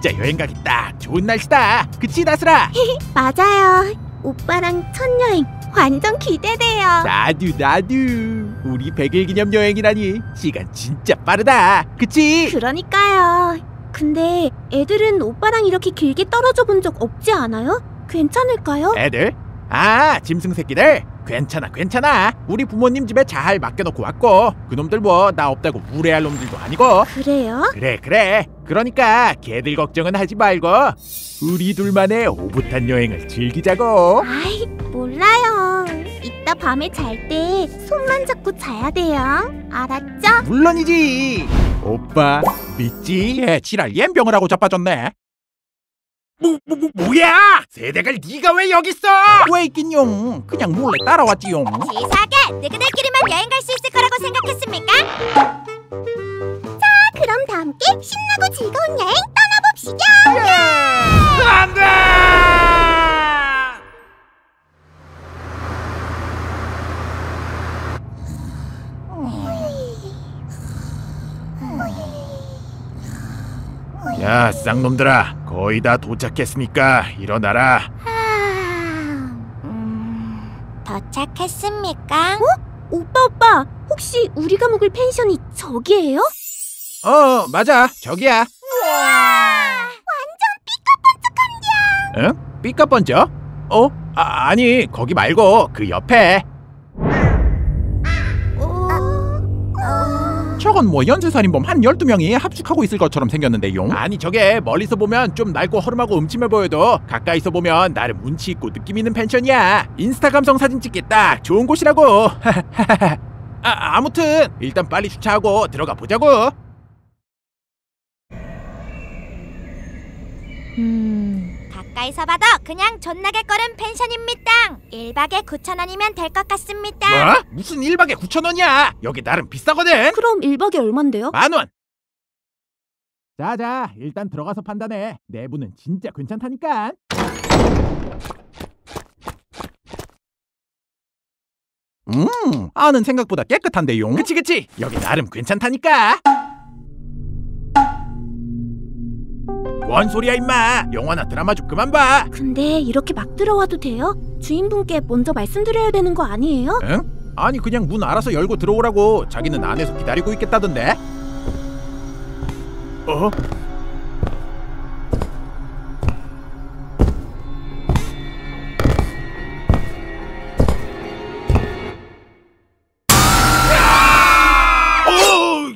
진짜 여행 가기 딱 좋은 날씨다. 그치 나슬아? 맞아요. 오빠랑 첫 여행 완전 기대돼요. 나도 우리 100일 기념 여행이라니 시간 진짜 빠르다. 그치? 그러니까요. 근데 애들은 오빠랑 이렇게 길게 떨어져 본 적 없지 않아요? 괜찮을까요? 애들? 아, 짐승 새끼들? 괜찮아. 우리 부모님 집에 잘 맡겨놓고 왔고 그놈들 뭐 나 없다고 무례할 놈들도 아니고. 그래요? 그래. 그러니까 걔들 걱정은 하지 말고 우리 둘만의 오붓한 여행을 즐기자고. 아이, 몰라요. 이따 밤에 잘 때 손만 잡고 자야 돼요. 알았죠? 물론이지. 오빠 믿지? 얘 지랄 옌병을 하고 자빠졌네. 뭐야? 세대갈 네가 왜 여기 있어? 왜 있긴용? 그냥 몰래 따라왔지용. 치사하게 너희들끼리만 여행 갈 수 있을 거라고 생각했습니까? 자, 그럼 다 함께 신나고 즐거운 여행 떠나봅시다. 안돼! 야, 쌍놈들아, 거의 다 도착했으니까 일어나라. 도착했습니까? 오빠, 혹시 우리가 묵을 펜션이 저기예요? 맞아, 저기야. 완전 삐까뻔쩍한디야. 응? 삐까번쩍? 아니, 거기 말고 그 옆에. 저건 뭐 연쇄살인범 한 12명이 합숙하고 있을 것처럼 생겼는데 용? 아니 저게 멀리서 보면 좀 낡고 허름하고 음침해 보여도 가까이서 보면 나름 운치 있고 느낌 있는 펜션이야. 인스타 감성 사진 찍기 딱 좋은 곳이라고. 아무튼 일단 빨리 주차하고 들어가 보자고. 가까이서 봐도 그냥 존나게 꺼른 펜션입니다. 1박에 9,000원이면 될 것 같습니다. 뭐? 무슨 1박에 9,000원이야? 여기 나름 비싸거든. 그럼 1박에 얼만데요? 10,000원. 자자, 일단 들어가서 판단해. 내부는 진짜 괜찮다니까. 안은 생각보다 깨끗한데용. 그치. 여기 나름 괜찮다니까. 뭔 소리야 임마. 영화나 드라마 좀 그만 봐. 근데 이렇게 막 들어와도 돼요? 주인분께 먼저 말씀드려야 되는 거 아니에요? 응? 아니 그냥 문 알아서 열고 들어오라고. 자기는 안에서 기다리고 있겠다던데.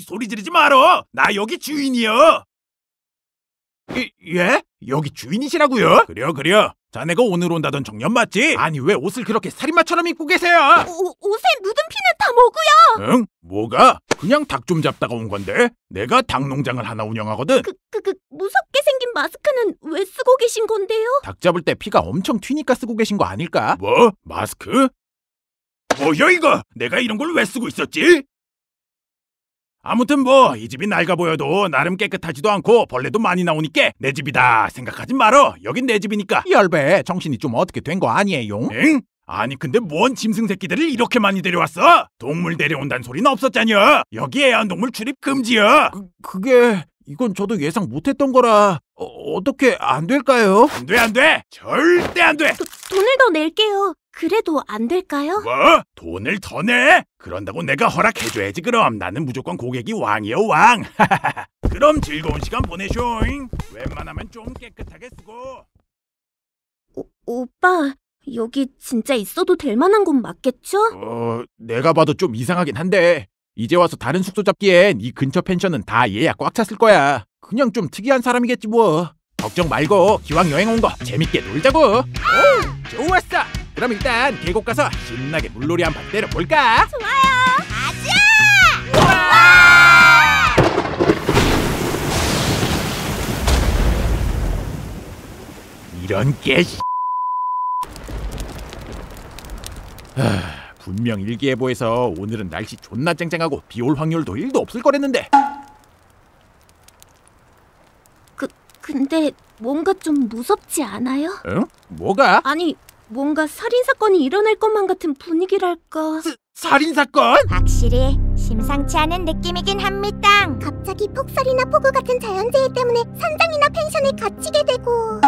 소리 지르지 마라. 나 여기 주인이여. 예? 여기 주인이시라고요? 그려. 자네가 오늘 온다던 청년 맞지? 아니 왜 옷을 그렇게 살인마처럼 입고 계세요? 옷에 묻은 피는 다 뭐고요? 응? 뭐가? 그냥 닭 좀 잡다가 온 건데? 내가 닭 농장을 하나 운영하거든? 무섭게 생긴 마스크는 왜 쓰고 계신 건데요? 닭 잡을 때 피가 엄청 튀니까 쓰고 계신 거 아닐까? 뭐? 마스크? 뭐야 이거? 내가 이런 걸 왜 쓰고 있었지? 아무튼 뭐 이 집이 낡아 보여도 나름 깨끗하지도 않고 벌레도 많이 나오니까 내 집이다 생각하지 말어. 여긴 내 집이니까. 열배 정신이 좀 어떻게 된 거 아니에요? 응? 아니 근데 뭔 짐승 새끼들을 이렇게 많이 데려왔어? 동물 데려온다는 소리는 없었잖여. 여기 애완동물 출입 금지여. 그게 이건 저도 예상 못했던 거라 어떻게 안 될까요? 안 돼. 절대 안 돼. 돈을 더 낼게요. 그래도 안 될까요? 뭐? 돈을 더 내? 그런다고 내가 허락해줘야지. 그럼 나는 무조건 고객이 왕이여 왕. 그럼 즐거운 시간 보내쇼잉. 웬만하면 좀 깨끗하게 쓰고. 오빠, 여기 진짜 있어도 될 만한 곳 맞겠죠? 내가 봐도 좀 이상하긴 한데 이제 와서 다른 숙소 잡기엔 이 근처 펜션은 다 예약 꽉 찼을 거야. 그냥 좀 특이한 사람이겠지 뭐. 걱정 말고 기왕 여행 온 거 재밌게 놀자고. 오, 좋았어. 그럼 일단 계곡 가서 신나게 물놀이 한번 때려볼까? 좋아요. 가자! 이런 분명 일기예보에서 오늘은 날씨 존나 쨍쨍하고 비 올 확률도 1도 없을 거랬는데. 근데 뭔가 좀 무섭지 않아요? 응? 뭐가? 아니, 뭔가 살인사건이 일어날 것만 같은 분위기랄까. 살인사건? 확실히 심상치 않은 느낌이긴 합니다. 갑자기 폭설이나 폭우 같은 자연재해 때문에 산장이나 펜션에 갇히게 되고.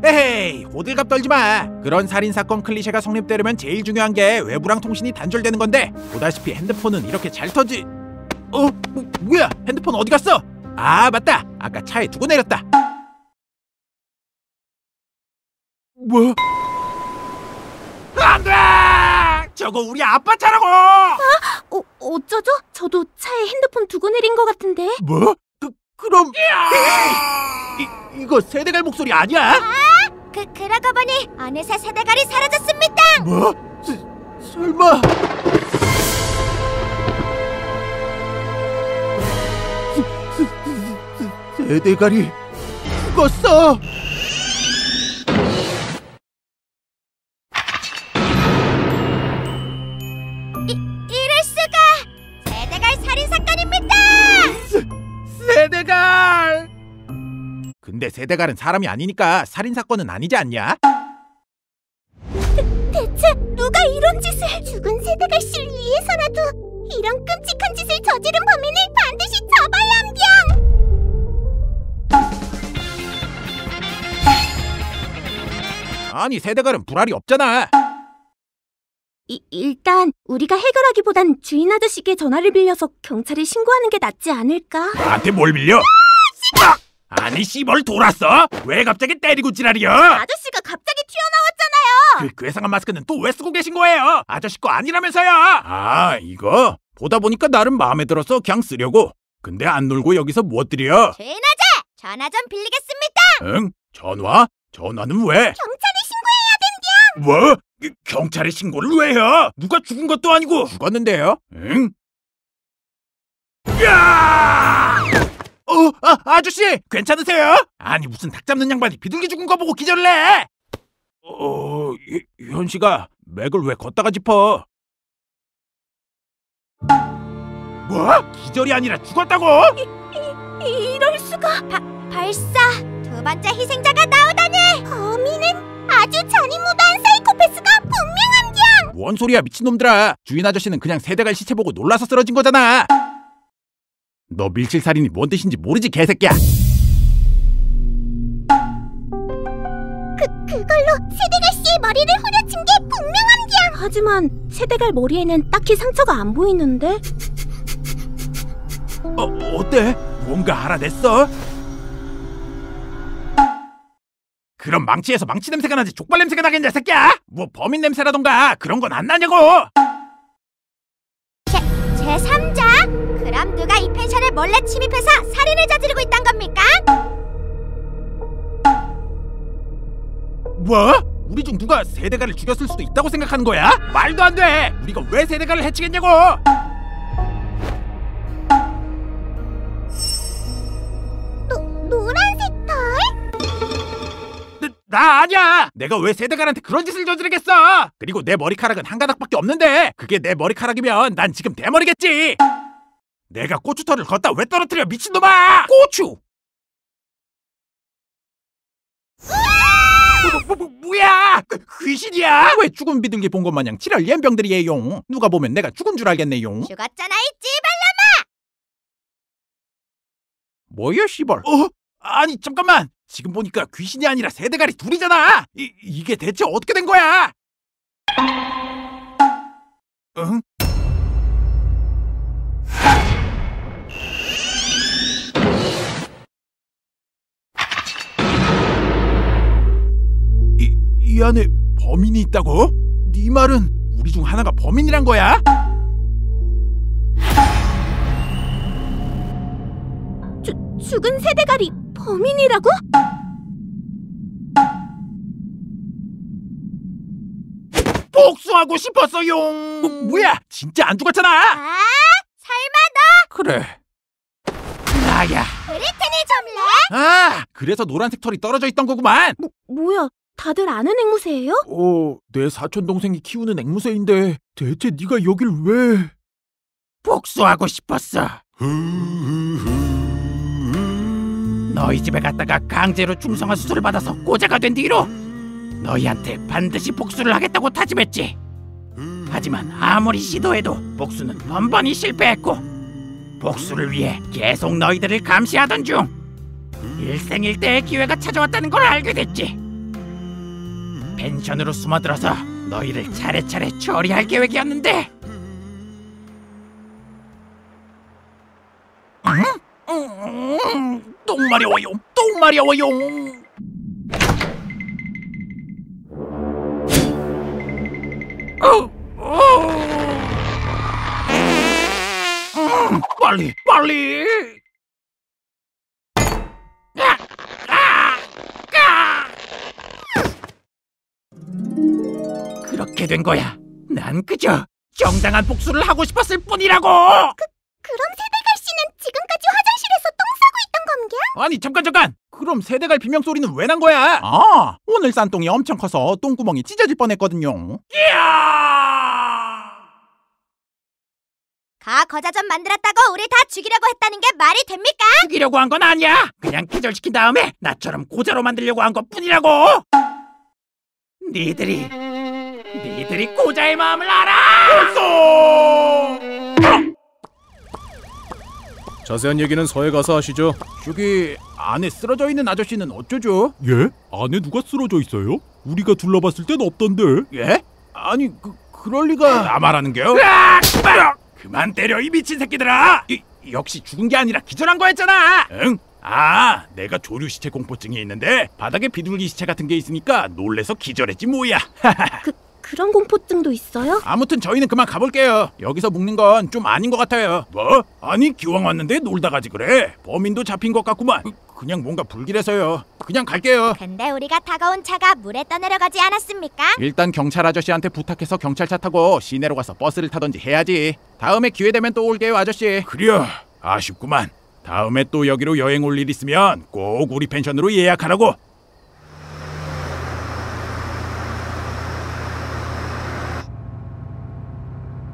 에헤이, 호들갑 떨지 마. 그런 살인사건 클리셰가 성립되려면 제일 중요한 게 외부랑 통신이 단절되는 건데, 보다시피 핸드폰은 이렇게 잘 터지... 뭐야? 핸드폰 어디 갔어? 아, 맞다. 아까 차에 두고 내렸다. 뭐? 안 돼! 저거 우리 아빠 차라고! 어쩌죠? 저도 차에 핸드폰 두고 내린 것 같은데. 뭐? 그럼... 이거 세대갈 목소리 아니야? 그러고 보니 어느새 세대갈이 사라졌습니다. 뭐? 설마... 세대갈이 죽었어! 이럴 수가! 세대갈 살인사건입니다! 세대갈! 근데 세대갈은 사람이 아니니까 살인사건은 아니지 않냐? 대체 누가 이런 짓을? 죽은 세대갈 씨를 위해서라도 이런 끔찍한 짓을 저지른 범인을 반드시 잡아야 함병! 아니, 세대갈은 불알이 없잖아. 일단 우리가 해결하기보단 주인 아저씨께 전화를 빌려서 경찰에 신고하는 게 낫지 않을까? 나한테 뭘 빌려? 아니, 씨발 돌았어? 왜 갑자기 때리고 지랄이야? 아저씨가 갑자기 튀어나왔잖아요. 그 괴상한 마스크는 또 왜 쓰고 계신 거예요? 아저씨 거 아니라면서요? 아, 이거 보다 보니까 나름 마음에 들어서 그냥 쓰려고. 근데 안 놀고 여기서 무엇들이야? 주인 아저! 전화 좀 빌리겠습니다. 응? 전화? 전화는 왜? 경찰에 신고해야 된디야. 뭐? 경찰에 신고를 왜 해? 누가 죽은 것도 아니고. 죽었는데요? 응? 야! 아저씨! 괜찮으세요? 아니, 무슨 닭 잡는 양반이 비둘기 죽은 거 보고 기절을 해! 현씨가 맥을 왜 걷다가 짚어? 뭐? 기절이 아니라 죽었다고? 이럴 수가. 발사! 두 번째 희생자가 나오다니! 범인은 아주 잔인무도한 사이코패스가 분명한디야! 뭔 소리야, 미친놈들아. 주인 아저씨는 그냥 세대갈 시체 보고 놀라서 쓰러진 거잖아. 너 밀실살인이 뭔 뜻인지 모르지, 개새끼야. 그걸로 세대갈 씨의 머리를 후려친 게 분명한디야! 하지만 세대갈 머리에는 딱히 상처가 안 보이는데? 어때? 뭔가 알아냈어? 그럼 망치에서 망치 냄새가 나지 족발 냄새가 나겠냐, 새끼야? 뭐 범인 냄새라던가 그런 건 안 나냐고! 제3자? 그럼 누가 이 펜션에 몰래 침입해서 살인을 저지르고 있단 겁니까? 뭐? 우리 중 누가 세대가를 죽였을 수도 있다고 생각하는 거야? 말도 안 돼! 우리가 왜 세대가를 해치겠냐고! 노란색 털? 나 아니야! 내가 왜 세대갈한테 그런 짓을 저지르겠어! 그리고 내 머리카락은 한 가닥밖에 없는데 그게 내 머리카락이면 난 지금 대머리겠지! 내가 고추털을 걷다 왜 떨어뜨려, 미친놈아! 고추! 뭐야! 귀신이야! 왜 죽은 비둘기 본 것 마냥 지랄 옌병들이에용. 누가 보면 내가 죽은 줄 알겠네용. 죽었잖아, 이 찌발놈아! 뭐야, 씨발? 아니, 잠깐만! 지금 보니까 귀신이 아니라 세대갈이 둘이잖아! 이게 대체 어떻게 된 거야? 응? 이 안에 범인이 있다고? 네 말은 우리 중 하나가 범인이란 거야? 죽은 세대갈이 범인이라고? 복수하고 싶었어용. 뭐야? 진짜 안 죽었잖아. 아, 설마 너 그래, 나야. 브리트니 점래? 그래서 노란색 털이 떨어져 있던 거구만. 뭐야? 다들 아는 앵무새예요? 내 사촌 동생이 키우는 앵무새인데 대체 네가 여길 왜? 복수하고 싶었어. 너희 집에 갔다가 강제로 중성화 수술을 받아서 꼬자가 된 뒤로 너희한테 반드시 복수를 하겠다고 다짐했지. 하지만 아무리 시도해도 복수는 번번이 실패했고 복수를 위해 계속 너희들을 감시하던 중 일생일대의 기회가 찾아왔다는 걸 알게 됐지. 펜션으로 숨어들어서 너희를 차례차례 처리할 계획이었는데 똥 마려워요. 똥 마려워요. 빨리 빨리. 그렇게 된 거야. 난 그저 정당한 복수를 하고 싶었을 뿐이라고. 그럼 세대갈 씨는 지금까지 화장실에서 똥 싸고 있던 건겨? 아니 잠깐. 그럼 세대갈 비명 소리는 왜 난 거야? 아, 오늘 싼 똥이 엄청 커서 똥구멍이 찢어질 뻔했거든요. 거자전 만들었다고 우리 다 죽이려고 했다는 게 말이 됩니까? 죽이려고 한 건 아니야. 그냥 기절시킨 다음에 나처럼 고자로 만들려고 한 것뿐이라고. 니들이 고자의 마음을 알아. 자세한 얘기는 서해 가서 하시죠. 저기 안에 쓰러져 있는 아저씨는 어쩌죠? 예? 안에 누가 쓰러져 있어요? 우리가 둘러봤을 땐 없던데. 예? 아니 그럴 리가. 나 말하는겨? 그만 때려 이 미친 새끼들아. 역시 죽은 게 아니라 기절한 거였잖아. 응? 아, 내가 조류 시체 공포증이 있는데 바닥에 비둘기 시체 같은 게 있으니까 놀래서 기절했지 뭐야. 그런 공포증도 있어요? 아무튼 저희는 그만 가볼게요. 여기서 묵는 건 좀 아닌 것 같아요. 뭐? 아니 기왕 왔는데 놀다 가지 그래. 범인도 잡힌 것 같구만. 그냥 뭔가 불길해서요. 그냥 갈게요. 근데 우리가 타고 온 차가 물에 떠내려가지 않았습니까? 일단 경찰 아저씨한테 부탁해서 경찰차 타고 시내로 가서 버스를 타던지 해야지. 다음에 기회 되면 또 올게요 아저씨. 그래요. 아쉽구만. 다음에 또 여기로 여행 올 일 있으면 꼭 우리 펜션으로 예약하라고.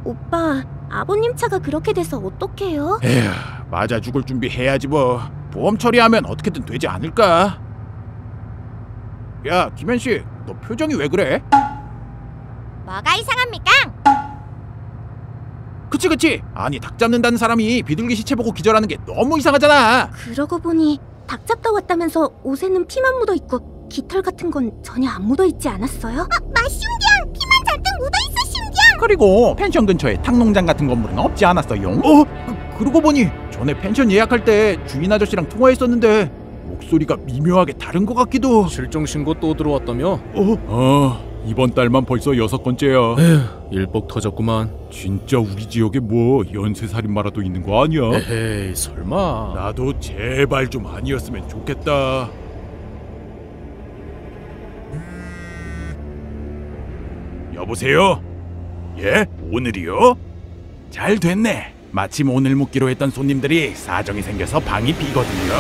오빠, 아버님 차가 그렇게 돼서 어떡해요? 에휴, 맞아 죽을 준비해야지 뭐. 보험 처리하면 어떻게든 되지 않을까? 야, 김현씨, 너 표정이 왜 그래? 뭐가 이상합니까? 그치. 아니 닭 잡는다는 사람이 비둘기 시체 보고 기절하는 게 너무 이상하잖아. 그러고 보니 닭 잡다 왔다면서 옷에는 피만 묻어있고 깃털 같은 건 전혀 안 묻어있지 않았어요? 맞심디양! 피만 잔뜩 묻어있어 심디양! 그리고 펜션 근처에 닭농장 같은 건물은 없지 않았어요. 그러고 보니 전에 펜션 예약할 때 주인 아저씨랑 통화했었는데 목소리가 미묘하게 다른 것 같기도. 실종 신고 또 들어왔다며? 이번 달만 벌써 6번째야. 에휴, 일복 터졌구만. 진짜 우리 지역에 뭐 연쇄살인마라도 있는 거 아니야? 에헤이, 설마. 나도 제발 좀 아니었으면 좋겠다. 여보세요? 예? 오늘이요? 잘 됐네. 마침 오늘 묵기로 했던 손님들이 사정이 생겨서 방이 비거든요.